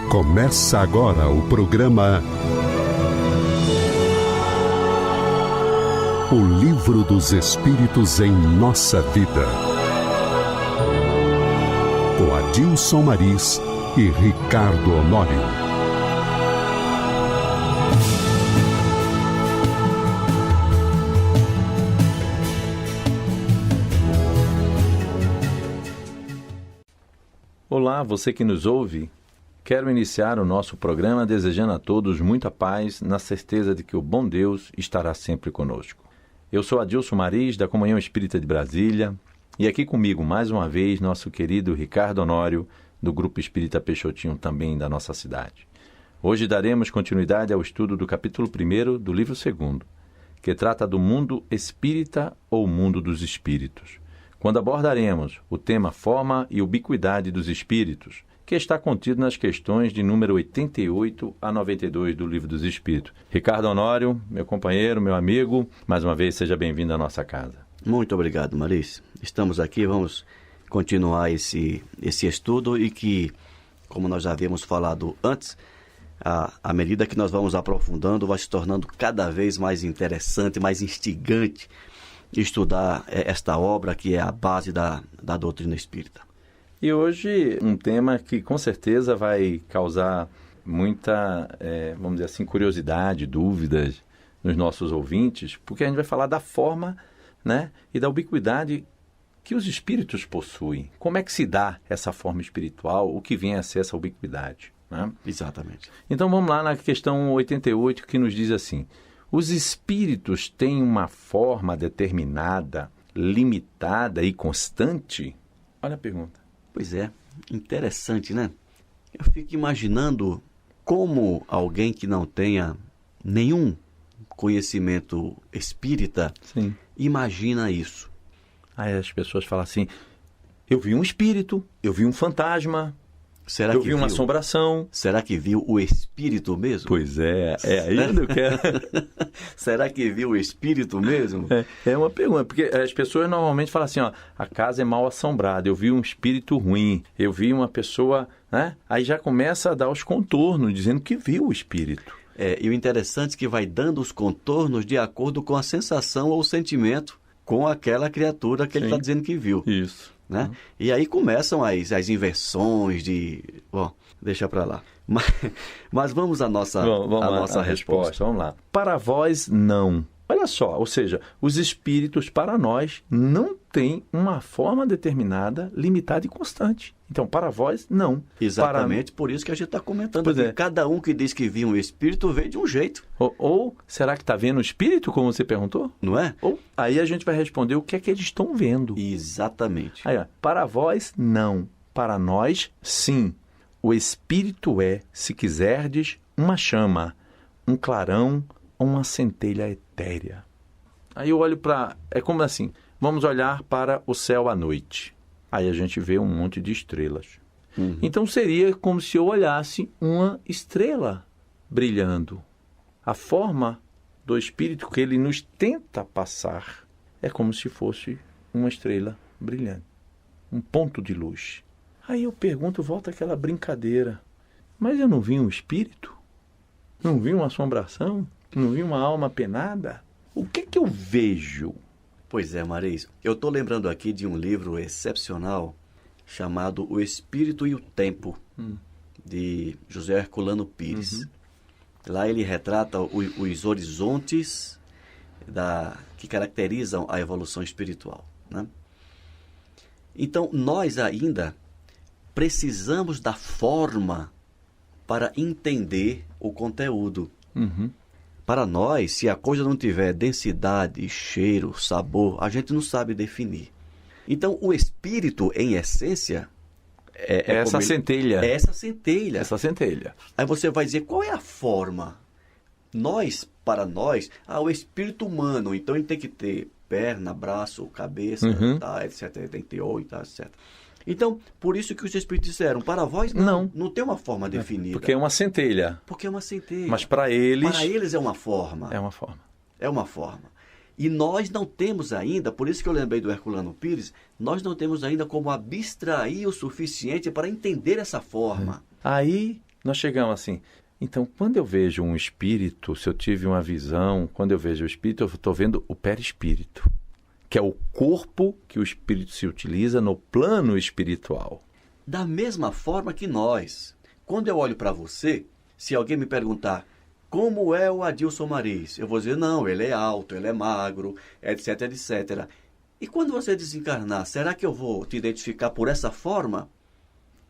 Começa agora o programa O Livro dos Espíritos em Nossa Vida, com Adilson Maris e Ricardo Honório. Olá, você que nos ouve. Quero iniciar o nosso programa desejando a todos muita paz, na certeza de que o bom Deus estará sempre conosco. Eu sou Adilson Maris, da Comunhão Espírita de Brasília, e aqui comigo, mais uma vez, nosso querido Ricardo Honório, do Grupo Espírita Peixotinho, também da nossa cidade. Hoje daremos continuidade ao estudo do capítulo 1 do livro 2, que trata do mundo espírita ou mundo dos espíritos, quando abordaremos o tema forma e ubiquidade dos espíritos, que está contido nas questões de número 88 a 92 do Livro dos Espíritos. Ricardo Honório, meu companheiro, meu amigo, mais uma vez seja bem-vindo à nossa casa. Muito obrigado, Maris. Estamos aqui, vamos continuar esse estudo e que, como nós já havíamos falado antes, à medida que nós vamos aprofundando, vai se tornando cada vez mais interessante, mais instigante estudar esta obra que é a base da doutrina espírita. E hoje um tema que com certeza vai causar muita, vamos dizer assim, curiosidade, dúvidas nos nossos ouvintes, porque a gente vai falar da forma, né, e da ubiquidade que os espíritos possuem. Como é que se dá essa forma espiritual, o que vem a ser essa ubiquidade, né? Exatamente. Então vamos lá na questão 88, que nos diz assim: os espíritos têm uma forma determinada, limitada e constante? Olha a pergunta. Pois é, interessante, né? Eu fico imaginando como alguém que não tenha nenhum conhecimento espírita imagina isso. Aí as pessoas falam assim: eu vi um espírito, eu vi um fantasma, eu vi uma assombração. Será que viu o espírito mesmo? Pois é aí onde eu quero. Será que viu o espírito mesmo? É uma pergunta, porque as pessoas normalmente falam assim, ó, a casa é mal assombrada, eu vi um espírito ruim, eu vi uma pessoa, né? Aí já começa a dar os contornos, dizendo que viu o espírito. E o interessante é que vai dando os contornos de acordo com a sensação ou sentimento com aquela criatura que ele está dizendo que viu. Isso. Né? E aí começam as inversões de... Bom, deixa para lá. Mas vamos à nossa resposta. Vamos lá. Para vós, não. Olha só, ou seja, os espíritos para nós não têm uma forma determinada, limitada e constante. Então, para vós, não. Exatamente, por isso que a gente está comentando aqui. Cada um que diz que viu um espírito vê de um jeito. Ou será que está vendo o espírito, como você perguntou? Não é? Ou aí a gente vai responder o que é que eles estão vendo. Exatamente. Aí, ó, para vós, não. Para nós, sim. O espírito é, se quiserdes, uma chama, um clarão ou uma centelha etérea. Aí eu olho para... É como assim, vamos olhar para o céu à noite. Aí a gente vê um monte de estrelas. Então seria como se eu olhasse uma estrela brilhando. A forma do espírito que ele nos tenta passar é como se fosse uma estrela brilhante. Um ponto de luz. Aí eu pergunto, volta aquela brincadeira. Mas eu não vi um espírito? Não vi uma assombração? Não vi uma alma penada? O que eu vejo? Pois é, Maris. Eu estou lembrando aqui de um livro excepcional chamado O Espírito e o Tempo, de José Herculano Pires. Lá ele retrata os horizontes que caracterizam a evolução espiritual, né? Então, nós ainda precisamos da forma para entender o conteúdo. Para nós, se a coisa não tiver densidade, cheiro, sabor, a gente não sabe definir. Então, o espírito, em essência... essa centelha. É essa centelha. Essa centelha. Aí você vai dizer, qual é a forma? Para nós, o espírito humano, então ele tem que ter perna, braço, cabeça, etc, 88, etc. Então, por isso que os espíritos disseram, para vós não tem uma forma definida. Porque é uma centelha. Porque é uma centelha. Mas para eles... Para eles é uma forma. É uma forma. É uma forma. E nós não temos ainda, por isso que eu lembrei do Herculano Pires, nós não temos ainda como abstrair o suficiente para entender essa forma. Aí nós chegamos assim. Então, quando eu vejo um espírito, se eu tive uma visão, quando eu vejo o espírito, eu estou vendo o perispírito, que é o corpo que o espírito se utiliza no plano espiritual. Da mesma forma que nós. Quando eu olho para você, se alguém me perguntar como é o Adilson Maris, eu vou dizer, não, ele é alto, ele é magro, etc, etc. E quando você desencarnar, será que eu vou te identificar por essa forma?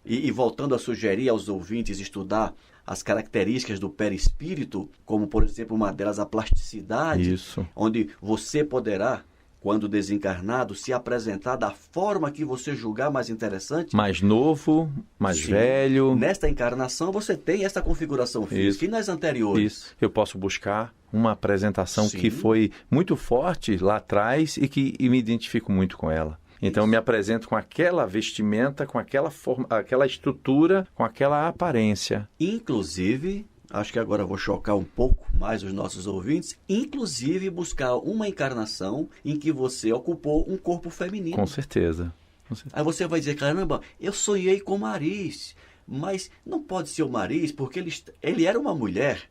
E voltando a sugerir aos ouvintes estudar as características do perispírito, como, por exemplo, uma delas a plasticidade, Isso. onde você poderá, quando desencarnado, se apresentar da forma que você julgar mais interessante. Mais novo, mais Sim. velho. Nesta encarnação você tem essa configuração física. Isso. E nas anteriores? Isso. Eu posso buscar uma apresentação Sim. que foi muito forte lá atrás e me identifico muito com ela. Então eu me apresento com aquela vestimenta, com aquela forma, aquela estrutura, com aquela aparência. Inclusive, acho que agora eu vou chocar um pouco mais os nossos ouvintes, inclusive buscar uma encarnação em que você ocupou um corpo feminino. Com certeza. Com certeza. Aí você vai dizer, caramba, eu sonhei com o Maris, mas não pode ser o Maris porque ele era uma mulher.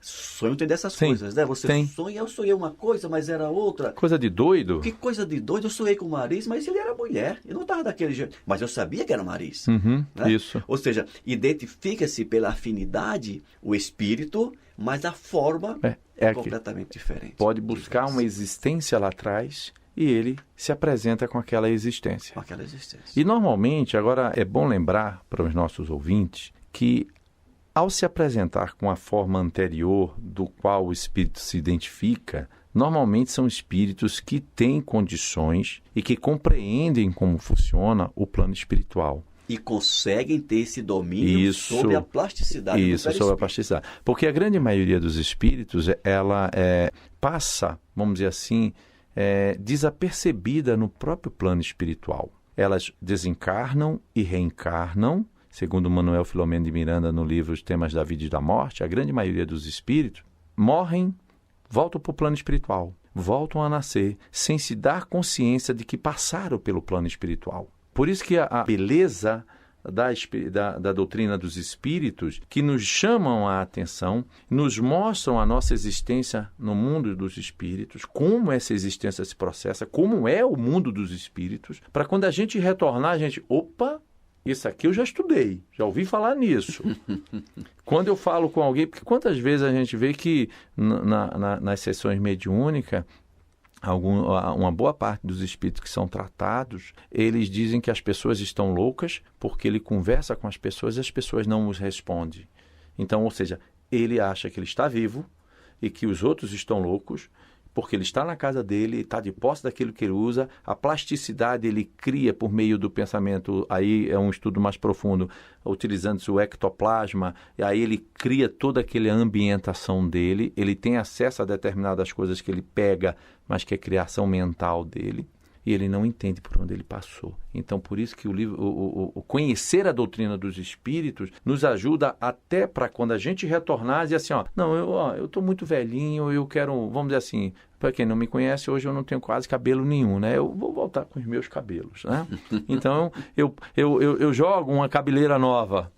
Sonho tem dessas Sim, coisas, né? Você tem. sonha, eu sonhei uma coisa, mas era outra. Coisa de doido? Que coisa de doido, eu sonhei com o Maris, mas ele era mulher, ele não estava daquele jeito. Mas eu sabia que era o Maris. Uhum, Né? Isso. Ou seja, identifica-se pela afinidade o espírito, mas a forma é completamente diferente. Pode buscar uma existência lá atrás e ele se apresenta com aquela existência. Com aquela existência. E normalmente, agora é bom lembrar para os nossos ouvintes que ao se apresentar com a forma anterior do qual o espírito se identifica, normalmente são espíritos que têm condições e que compreendem como funciona o plano espiritual. E conseguem ter esse domínio sobre a plasticidade do perispírito. Isso, sobre a plasticidade. Porque a grande maioria dos espíritos, ela passa, vamos dizer assim, desapercebida no próprio plano espiritual. Elas desencarnam e reencarnam. Segundo Manuel Filomeno de Miranda, no livro Os Temas da Vida e da Morte, a grande maioria dos espíritos morrem, voltam para o plano espiritual, voltam a nascer, sem se dar consciência de que passaram pelo plano espiritual. Por isso que a beleza da doutrina dos espíritos, que nos chamam a atenção, nos mostram a nossa existência no mundo dos espíritos, como essa existência se processa, como é o mundo dos espíritos, para quando a gente retornar, a gente, opa, isso aqui eu já estudei, já ouvi falar nisso. Quando eu falo com alguém, porque quantas vezes a gente vê que nas sessões mediúnicas, uma boa parte dos espíritos que são tratados, eles dizem que as pessoas estão loucas porque ele conversa com as pessoas e as pessoas não os respondem. Então, ou seja, ele acha que ele está vivo e que os outros estão loucos, porque ele está na casa dele, está de posse daquilo que ele usa, a plasticidade ele cria por meio do pensamento, aí é um estudo mais profundo, utilizando-se o ectoplasma, e aí ele cria toda aquela ambientação dele, ele tem acesso a determinadas coisas que ele pega, mas que é criação mental dele, e ele não entende por onde ele passou. Então, por isso que o livro, o conhecer a doutrina dos espíritos nos ajuda até para quando a gente retornar e dizer assim, não, eu estou muito velhinho, eu quero, vamos dizer assim, para quem não me conhece, hoje eu não tenho quase cabelo nenhum, né? Eu vou voltar com os meus cabelos, né? Então, eu jogo uma cabeleira nova.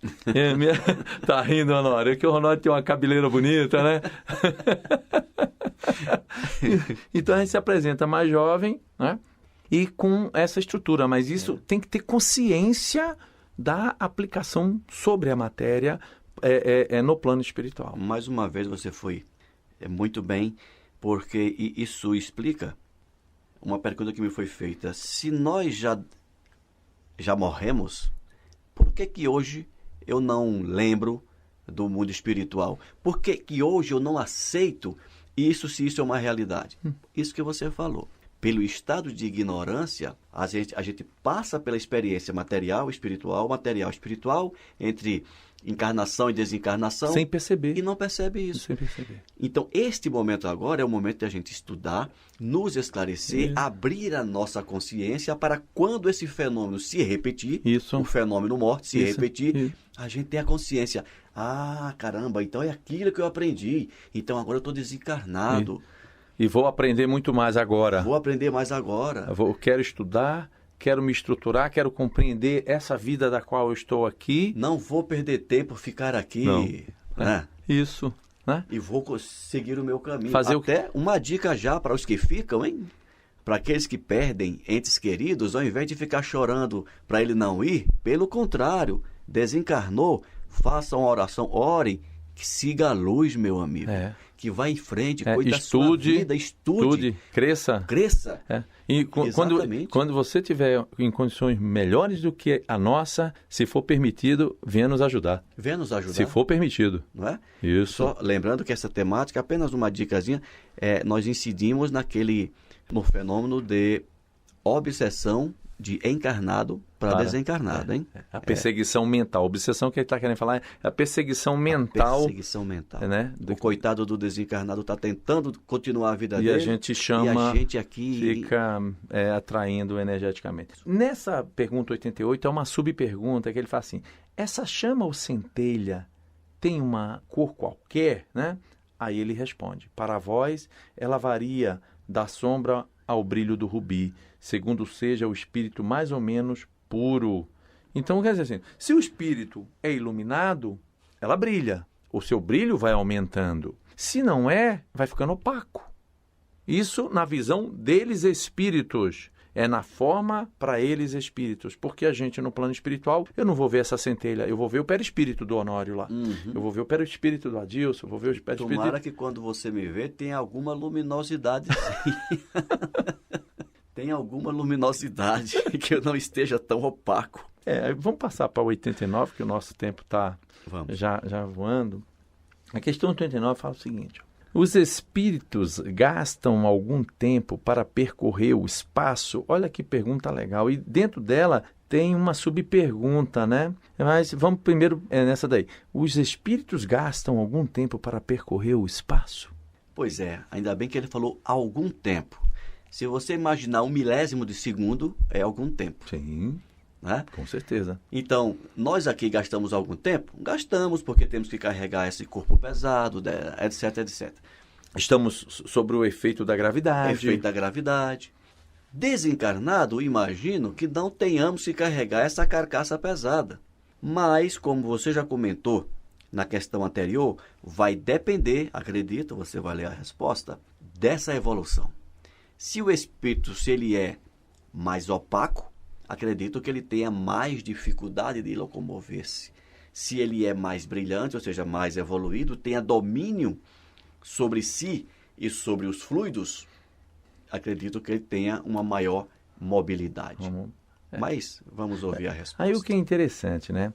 Tá rindo, Honório? É que o Honório tem uma cabeleira bonita, né? Então, a gente se apresenta mais jovem, né? E com essa estrutura, mas isso tem que ter consciência da aplicação sobre a matéria no plano espiritual. Mais uma vez você foi muito bem, porque isso explica uma pergunta que me foi feita. Se nós já morremos, por que hoje eu não lembro do mundo espiritual? Por que hoje eu não aceito isso, se isso é uma realidade? Isso que você falou. Pelo estado de ignorância, a gente passa pela experiência material, espiritual, entre encarnação e desencarnação. Sem perceber. E não percebe isso. Sem perceber. Então, este momento agora é o momento de a gente estudar, nos esclarecer, abrir a nossa consciência para quando esse fenômeno se repetir, o fenômeno morte se repetir, a gente tem a consciência. Ah, caramba, então é aquilo que eu aprendi. Então agora eu estou desencarnado. E vou aprender muito mais agora. Vou aprender mais agora. Eu quero estudar, quero me estruturar, quero compreender essa vida da qual eu estou aqui. Não vou perder tempo ficar aqui. Não. Né? Isso, né? E vou seguir o meu caminho. Fazer Até uma dica já para os que ficam, hein? Para aqueles que perdem entes queridos, ao invés de ficar chorando para ele não ir, pelo contrário, desencarnou, faça uma oração, ore, que siga a luz, meu amigo. Que vá em frente, cuide da sua vida, estude, cresça. E quando você estiver em condições melhores do que a nossa, se for permitido, venha nos ajudar. Venha nos ajudar. Se for permitido. Não é? Isso. Só lembrando que essa temática, apenas uma dicasinha, nós incidimos no fenômeno de obsessão de encarnado para desencarnado, hein? A perseguição mental. A obsessão que ele está querendo falar é a perseguição mental. Perseguição mental. Né? O coitado do desencarnado está tentando continuar a vida dele. E a gente chama, e a gente aqui fica atraindo energeticamente. Nessa pergunta 88, é uma subpergunta que ele fala assim, essa chama ou centelha tem uma cor qualquer, né? Aí ele responde, para vós, ela varia da sombra ao brilho do rubi, segundo seja o espírito mais ou menos puro. Então, quer dizer assim, se o espírito é iluminado, ela brilha. O seu brilho vai aumentando. Se não é, vai ficando opaco. Isso na visão deles espíritos. É na forma para eles espíritos. Porque a gente no plano espiritual, eu não vou ver essa centelha, eu vou ver o perispírito do Honório lá. Eu vou ver o perispírito do Adilson, eu vou ver o perispírito... Tomara que quando você me vê, tenha alguma luminosidade. Tem alguma luminosidade, que eu não esteja tão opaco. Vamos passar para o 89, que o nosso tempo está já voando. A questão 89 fala o seguinte: os espíritos gastam algum tempo para percorrer o espaço? Olha que pergunta legal. E dentro dela tem uma subpergunta, né? Mas vamos primeiro nessa daí. Os espíritos gastam algum tempo para percorrer o espaço? Pois ainda bem que ele falou algum tempo. Se você imaginar 1/1000 de segundo, é algum tempo. Sim, né? Com certeza. Então, nós aqui gastamos algum tempo? Gastamos, porque temos que carregar esse corpo pesado, etc, etc. Estamos sobre o efeito da gravidade. Efeito da gravidade. Desencarnado, imagino que não tenhamos que carregar essa carcaça pesada. Mas, como você já comentou na questão anterior, vai depender, acredito, você vai ler a resposta, dessa evolução. Se o espírito, se ele é mais opaco, acredito que ele tenha mais dificuldade de locomover-se. Se ele é mais brilhante, ou seja, mais evoluído, tenha domínio sobre si e sobre os fluidos, acredito que ele tenha uma maior mobilidade. Mas vamos ouvir a resposta. Aí o que é interessante, né?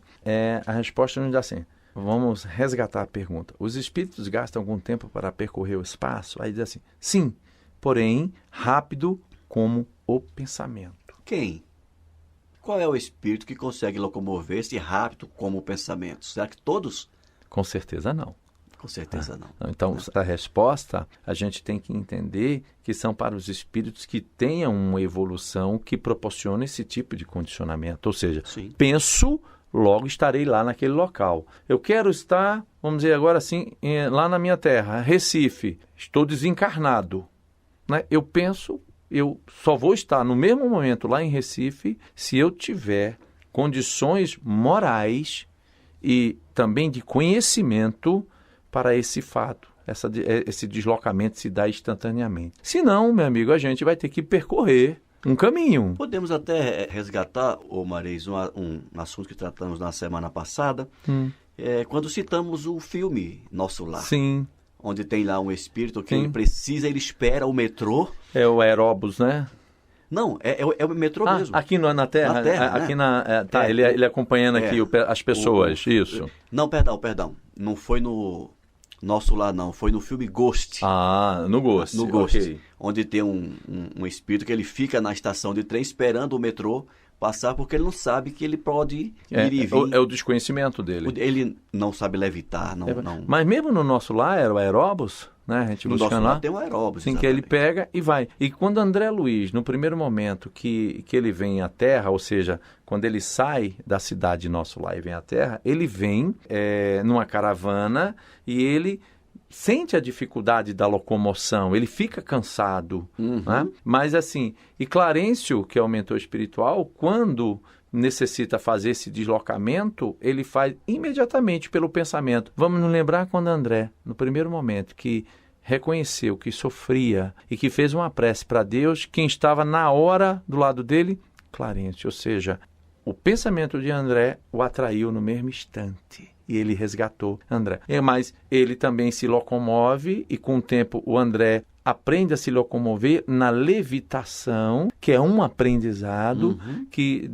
A resposta nos dá assim, vamos resgatar a pergunta. Os espíritos gastam algum tempo para percorrer o espaço? Aí diz assim, sim, porém, rápido como o pensamento. Quem? Qual é o espírito que consegue locomover-se rápido como o pensamento? Será que todos? Com certeza não. Com certeza não. Então, a resposta, a gente tem que entender que são para os espíritos que tenham uma evolução que proporciona esse tipo de condicionamento. Ou seja, penso, logo estarei lá naquele local. Eu quero estar, vamos dizer agora assim, lá na minha terra, Recife. Estou desencarnado. Né? Eu penso, eu só vou estar no mesmo momento lá em Recife se eu tiver condições morais e também de conhecimento para esse fato. Esse deslocamento se dá instantaneamente. Se não, meu amigo, a gente vai ter que percorrer um caminho. Podemos até resgatar, Maris, um assunto que tratamos na semana passada, quando citamos o filme Nosso Lar. Sim. Onde tem lá um espírito que ele precisa, ele espera o metrô. É o aeróbus, né? Não, é o metrô mesmo. Aqui na Terra? Na Terra, aqui né? Ele acompanhando aqui as pessoas, isso. Não, perdão. Não foi no Nosso Lar, não. Foi no filme Ghost. No Ghost. No Ghost. Okay. Onde tem um espírito que ele fica na estação de trem esperando o metrô passar, porque ele não sabe que ele pode ir e vir. É o desconhecimento dele. Ele não sabe levitar, não. Mas mesmo no Nosso Lar era o aeróbus, né? A gente buscando lá. Tem um aeróbus, sim, que ele pega e vai. E quando André Luiz, no primeiro momento que ele vem à Terra, ou seja, quando ele sai da cidade Nosso Lar e vem à Terra, ele vem numa caravana e ele sente a dificuldade da locomoção, ele fica cansado. Né? Mas assim, e Clarencio, que é o mentor espiritual, quando necessita fazer esse deslocamento, ele faz imediatamente pelo pensamento. Vamos nos lembrar quando André, no primeiro momento, que reconheceu que sofria e que fez uma prece para Deus, quem estava na hora do lado dele? Clarencio, ou seja, o pensamento de André o atraiu no mesmo instante. E ele resgatou André. Mas ele também se locomove e com o tempo o André aprende a se locomover na levitação, que é um aprendizado que,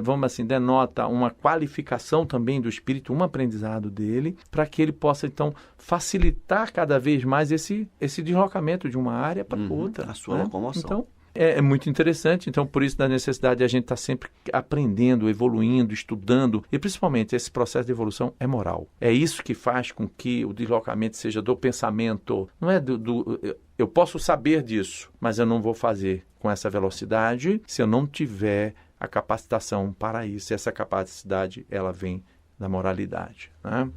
vamos assim, denota uma qualificação também do espírito, um aprendizado dele, para que ele possa, então, facilitar cada vez mais esse deslocamento de uma área para outra. A sua locomoção. Então, é muito interessante, então por isso da necessidade de a gente estar sempre aprendendo, evoluindo, estudando, e principalmente esse processo de evolução é moral. É isso que faz com que o deslocamento seja do pensamento, não é eu posso saber disso, mas eu não vou fazer com essa velocidade se eu não tiver a capacitação para isso. E essa capacidade, ela vem da moralidade, né?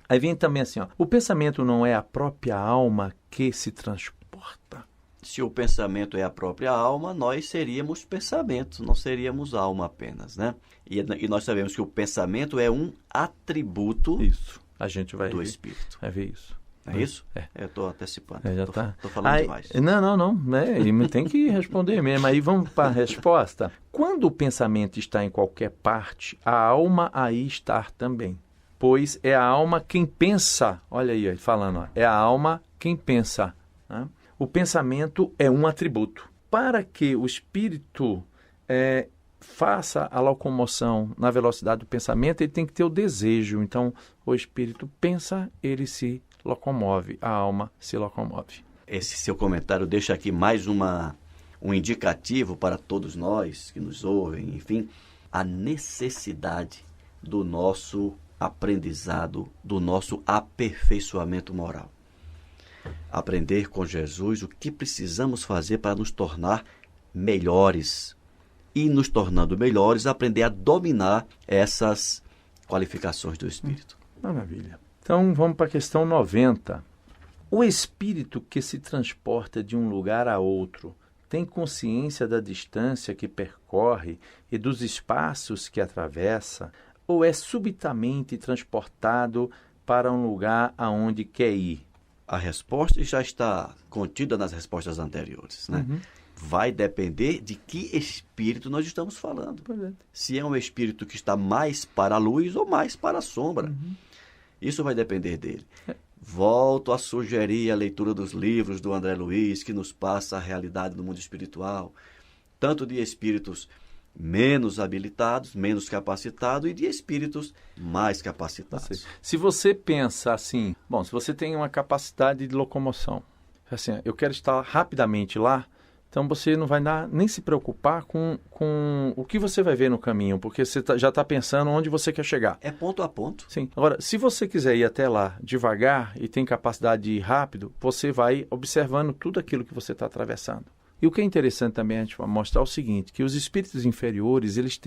Aí vem também assim, o pensamento não é a própria alma que se transporta. Se o pensamento é a própria alma, nós seríamos pensamento, não seríamos alma apenas, né? E nós sabemos que o pensamento é um atributo Isso. A gente vai do espírito. Vai ver isso. É isso? Eu estou antecipando. Já tá. Estou falando demais. Não. Ele tem que responder mesmo. Aí vamos para a resposta. Quando o pensamento está em qualquer parte, a alma aí está também. Pois é a alma quem pensa. Olha aí, falando. É a alma quem pensa. Né? O pensamento é um atributo. Para que o espírito faça a locomoção na velocidade do pensamento, ele tem que ter o desejo. Então, o espírito pensa, ele se locomove, a alma se locomove. Esse seu comentário deixa aqui mais um indicativo para todos nós que nos ouvem, enfim, a necessidade do nosso aprendizado, do nosso aperfeiçoamento moral. Aprender com Jesus o que precisamos fazer para nos tornar melhores. E nos tornando melhores, aprender a dominar essas qualificações do espírito. Maravilha. Então, vamos para a questão 90. O espírito que se transporta de um lugar a outro tem consciência da distância que percorre e dos espaços que atravessa, ou é subitamente transportado para um lugar aonde quer ir? A resposta já está contida nas respostas anteriores, né? Vai depender de que espírito nós estamos falando. Se é um espírito que está mais para a luz ou mais para a sombra. Isso vai depender dele. Volto a sugerir a leitura dos livros do André Luiz, que nos passa a realidade do mundo espiritual, tanto de espíritos menos habilitados, menos capacitados, e de espíritos mais capacitados. Se você pensa assim, se você tem uma capacidade de locomoção, assim, eu quero estar rapidamente lá, então você não vai nem se preocupar com o que você vai ver no caminho, porque você já está pensando onde você quer chegar. É ponto a ponto. Sim. Agora, se você quiser ir até lá devagar e tem capacidade de ir rápido, você vai observando tudo aquilo que você está atravessando. E o que é interessante também a gente mostrar é o seguinte, que os espíritos inferiores, eles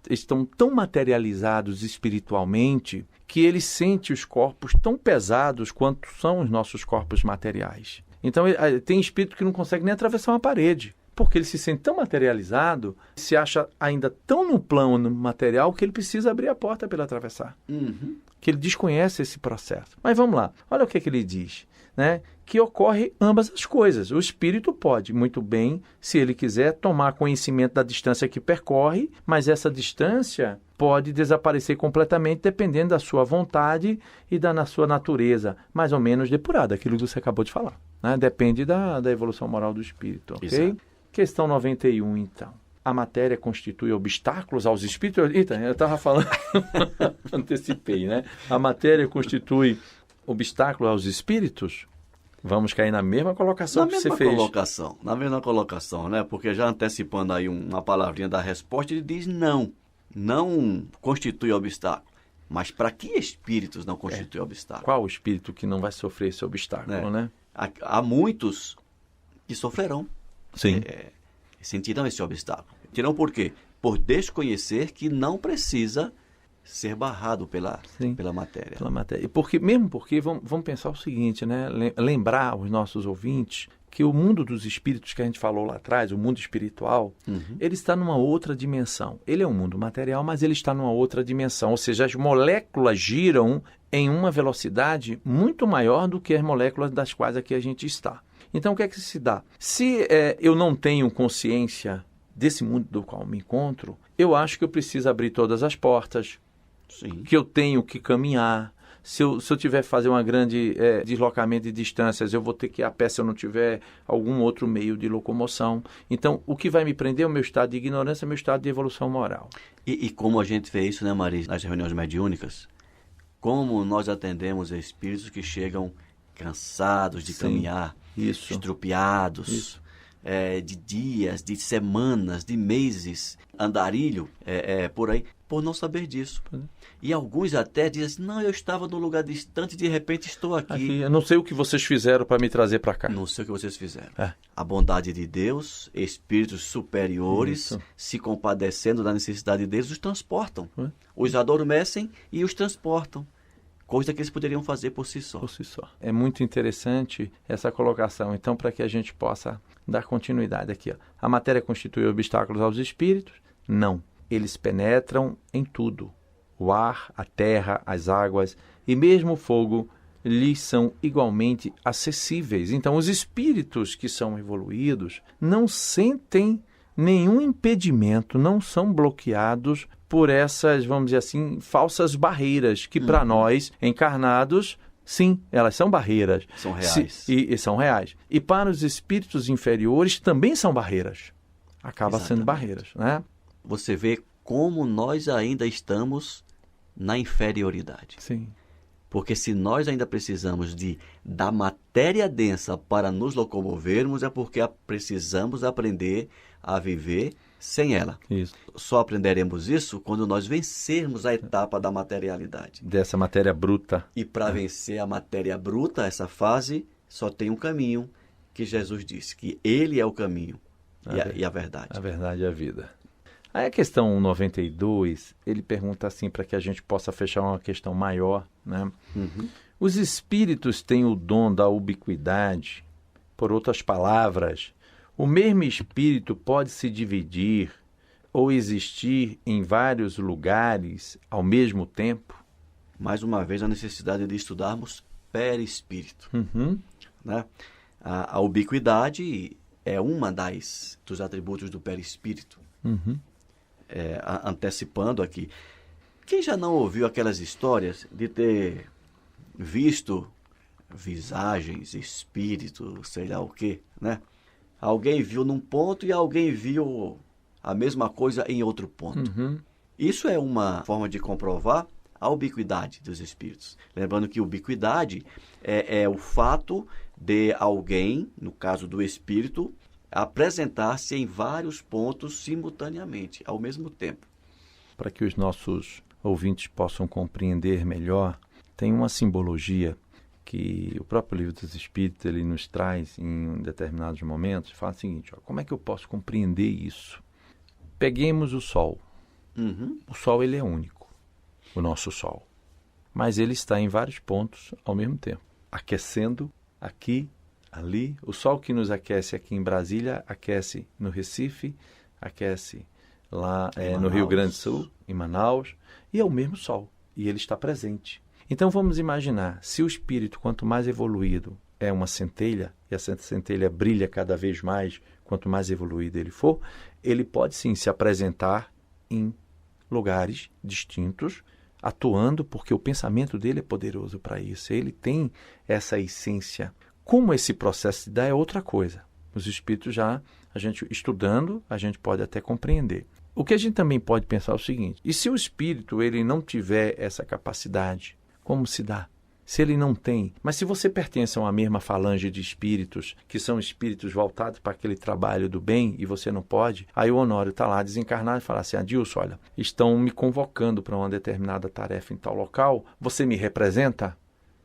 estão tão materializados espiritualmente que eles sentem os corpos tão pesados quanto são os nossos corpos materiais. Então, tem espírito que não consegue nem atravessar uma parede, porque ele se sente tão materializado, se acha ainda tão no plano material que ele precisa abrir a porta para ele atravessar. Que ele desconhece esse processo. Mas vamos lá, olha o que ele diz, né? Que ocorre ambas as coisas. O espírito pode, muito bem, se ele quiser, tomar conhecimento da distância que percorre, mas essa distância pode desaparecer completamente dependendo da sua vontade e da sua natureza, mais ou menos depurada, aquilo que você acabou de falar. Né? Depende da evolução moral do espírito, ok? Exato. Questão 91, então. A matéria constitui obstáculos aos espíritos? Eita, eu estava falando, antecipei, né? A matéria constitui obstáculo aos espíritos? Vamos cair na mesma colocação que você fez. Na mesma colocação, né? Porque já antecipando aí uma palavrinha da resposta, ele diz não. Não constitui obstáculo. Mas para que espíritos não constitui obstáculo? Qual o espírito que não vai sofrer esse obstáculo, né? Há muitos que sofrerão. Sim. Sentirão esse obstáculo. Sentirão por quê? Por desconhecer que não precisa ser barrado pela matéria. Pela matéria. Porque vamos pensar o seguinte, né? Lembrar aos nossos ouvintes que o mundo dos espíritos que a gente falou lá atrás, o mundo espiritual, ele está numa outra dimensão. Ele é um mundo material, mas ele está numa outra dimensão. Ou seja, as moléculas giram em uma velocidade muito maior do que as moléculas das quais aqui a gente está. Então, o que é que se dá? Se eu não tenho consciência desse mundo do qual me encontro, eu acho que eu preciso abrir todas as portas, Sim. que eu tenho que caminhar. Se eu tiver que fazer uma grande deslocamento de distâncias, eu vou ter que ir a pé se eu não tiver algum outro meio de locomoção. Então, o que vai me prender é o meu estado de ignorância, é o meu estado de evolução moral. E como a gente vê isso, né, Maris, nas reuniões mediúnicas, como nós atendemos espíritos que chegam cansados de caminhar, estrupiados, de dias, de semanas, de meses, andarilho, por aí, por não saber disso. E alguns até dizem assim, não, eu estava num lugar distante e de repente estou aqui. Eu não sei o que vocês fizeram para me trazer para cá. Não sei o que vocês fizeram. A bondade de Deus, espíritos superiores, se compadecendo da necessidade deles, os transportam. Os adormecem e os transportam. Coisa que eles poderiam fazer por si só. É muito interessante essa colocação. Então, para que a gente possa dar continuidade aqui. A matéria constitui obstáculos aos espíritos? Não. Eles penetram em tudo. O ar, a terra, as águas e mesmo o fogo lhes são igualmente acessíveis. Então, os espíritos que são evoluídos não sentem nenhum impedimento, não são bloqueados por essas, vamos dizer assim, falsas barreiras que para nós, encarnados, sim, elas são barreiras. São reais. E são reais. E para os espíritos inferiores também são barreiras. Acaba sendo barreiras, né? Você vê como nós ainda estamos na inferioridade. Sim. Porque se nós ainda precisamos da matéria densa para nos locomovermos, é porque precisamos aprender a viver sem ela. Isso. Só aprenderemos isso quando nós vencermos a etapa da materialidade. Dessa matéria bruta. E para vencer a matéria bruta, essa fase, só tem um caminho que Jesus disse, que Ele é o caminho e a verdade. A verdade é a vida. Aí a questão 92, ele pergunta assim, para que a gente possa fechar uma questão maior, né? Os espíritos têm o dom da ubiquidade. Por outras palavras, o mesmo espírito pode se dividir ou existir em vários lugares ao mesmo tempo? Mais uma vez, a necessidade de estudarmos perispírito. Né? A ubiquidade é uma dos atributos do perispírito. Antecipando aqui, quem já não ouviu aquelas histórias de ter visto visagens, espírito, sei lá o quê, né? Alguém viu num ponto e alguém viu a mesma coisa em outro ponto. Isso é uma forma de comprovar a ubiquidade dos espíritos. Lembrando que ubiquidade é o fato de alguém, no caso do espírito, apresentar-se em vários pontos simultaneamente, ao mesmo tempo. Para que os nossos ouvintes possam compreender melhor, tem uma simbologia que o próprio Livro dos Espíritos ele nos traz em determinados momentos. Fala o seguinte, como é que eu posso compreender isso? Peguemos o Sol. O Sol ele é único, o nosso Sol. Mas ele está em vários pontos ao mesmo tempo, aquecendo aqui, ali. O Sol que nos aquece aqui em Brasília, aquece no Recife, aquece lá no Rio Grande do Sul, em Manaus, e é o mesmo Sol, e ele está presente. Então vamos imaginar, se o espírito, quanto mais evoluído, é uma centelha, e essa centelha brilha cada vez mais, quanto mais evoluído ele for, ele pode sim se apresentar em lugares distintos, atuando, porque o pensamento dele é poderoso para isso, ele tem essa essência. Como esse processo se dá é outra coisa. Os espíritos a gente estudando, a gente pode até compreender. O que a gente também pode pensar é o seguinte, e se o espírito ele não tiver essa capacidade, como se dá? Se ele não tem, mas se você pertence a uma mesma falange de espíritos, que são espíritos voltados para aquele trabalho do bem, e você não pode, aí o Honório está lá desencarnado e fala assim, Adilson, olha, estão me convocando para uma determinada tarefa em tal local, você me representa?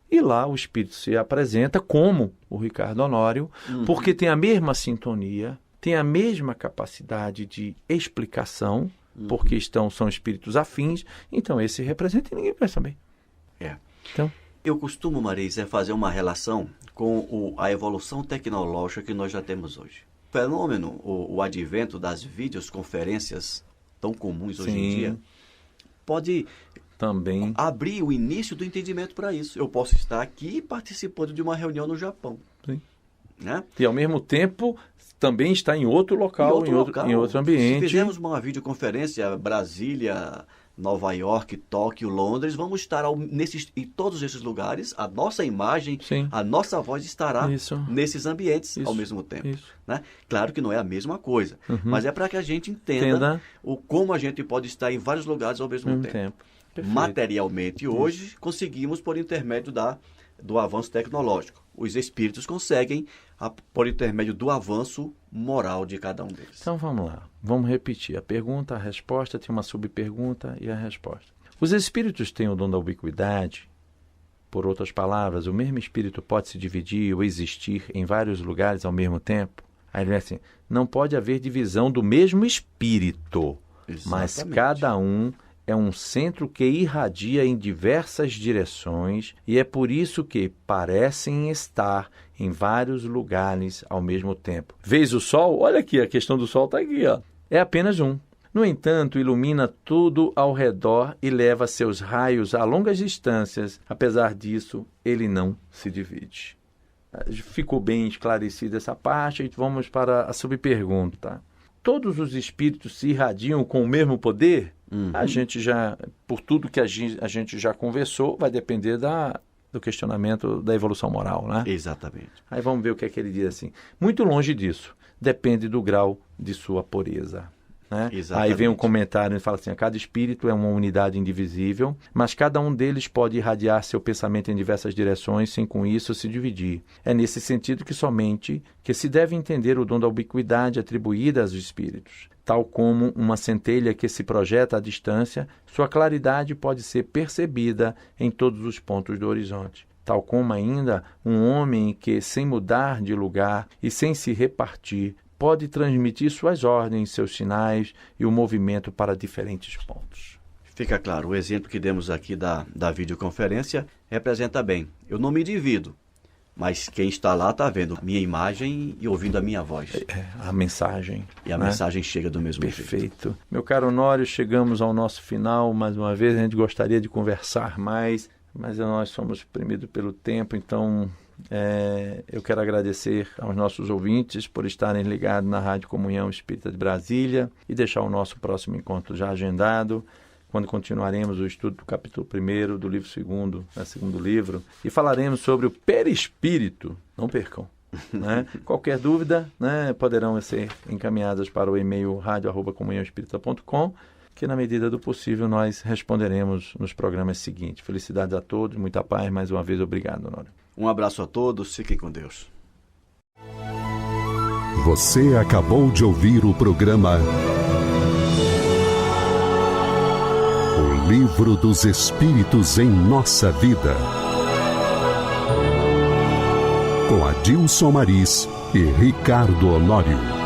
E lá o espírito se apresenta como o Ricardo Honório, porque tem a mesma sintonia, tem a mesma capacidade de explicação, porque são espíritos afins, então esse representa e ninguém vai saber. Então, eu costumo, Maris, fazer uma relação com a evolução tecnológica que nós já temos hoje. O fenômeno, o advento das videoconferências tão comuns hoje em dia, pode também abrir o início do entendimento para isso. Eu posso estar aqui participando de uma reunião no Japão. Sim. Né? E ao mesmo tempo também está em outro local, em outro ambiente. Se fizermos uma videoconferência, Brasília, Nova York, Tóquio, Londres, vamos estar em todos esses lugares, a nossa imagem, Sim. a nossa voz estará nesses ambientes ao mesmo tempo. Né? Claro que não é a mesma coisa, mas é para que a gente entenda como a gente pode estar em vários lugares ao mesmo tempo. Materialmente, hoje, conseguimos por intermédio do avanço tecnológico. Os espíritos conseguem por intermédio do avanço moral de cada um deles. Então vamos lá, vamos repetir. A pergunta, a resposta, tem uma subpergunta e a resposta. Os espíritos têm o dom da ubiquidade? Por outras palavras, o mesmo espírito pode se dividir ou existir em vários lugares ao mesmo tempo? Aí ele vai assim, não pode haver divisão do mesmo espírito, mas cada um é um centro que irradia em diversas direções e é por isso que parecem estar em vários lugares ao mesmo tempo. Vês o Sol? Olha aqui, a questão do Sol está aqui. É apenas um. No entanto, ilumina tudo ao redor e leva seus raios a longas distâncias. Apesar disso, ele não se divide. Ficou bem esclarecida essa parte, vamos para a subpergunta. Todos os espíritos se irradiam com o mesmo poder? A gente já, por tudo que a gente já conversou, vai depender do questionamento da evolução moral, né? Exatamente. Aí vamos ver o que é que ele diz assim. Muito longe disso, depende do grau de sua pureza. Né? Aí vem um comentário e fala assim, cada espírito é uma unidade indivisível, mas cada um deles pode irradiar seu pensamento em diversas direções sem com isso se dividir. É nesse sentido que somente que se deve entender o dom da ubiquidade atribuída aos espíritos. Tal como uma centelha que se projeta à distância, sua claridade pode ser percebida em todos os pontos do horizonte. Tal como ainda um homem que, sem mudar de lugar e sem se repartir, pode transmitir suas ordens, seus sinais e o movimento para diferentes pontos. Fica claro, o exemplo que demos aqui da videoconferência representa bem. Eu não me divido, mas quem está lá está vendo minha imagem e ouvindo a minha voz. A mensagem. E a mensagem chega do mesmo jeito. Perfeito. Meu caro Honório, chegamos ao nosso final. Mais uma vez, a gente gostaria de conversar mais, mas nós somos exprimidos pelo tempo, então eu quero agradecer aos nossos ouvintes por estarem ligados na Rádio Comunhão Espírita de Brasília e deixar o nosso próximo encontro já agendado, quando continuaremos o estudo do capítulo 1 do livro 2, segundo livro, e falaremos sobre o perispírito. Não percam. Né? Qualquer dúvida, né, poderão ser encaminhadas para o e-mail radio@comunhãoespírita.com, que na medida do possível nós responderemos nos programas seguintes. Felicidades a todos, muita paz, mais uma vez obrigado, Honório. Um abraço a todos, fiquem com Deus. Você acabou de ouvir o programa O Livro dos Espíritos em Nossa Vida, com Adilson Maris e Ricardo Honório.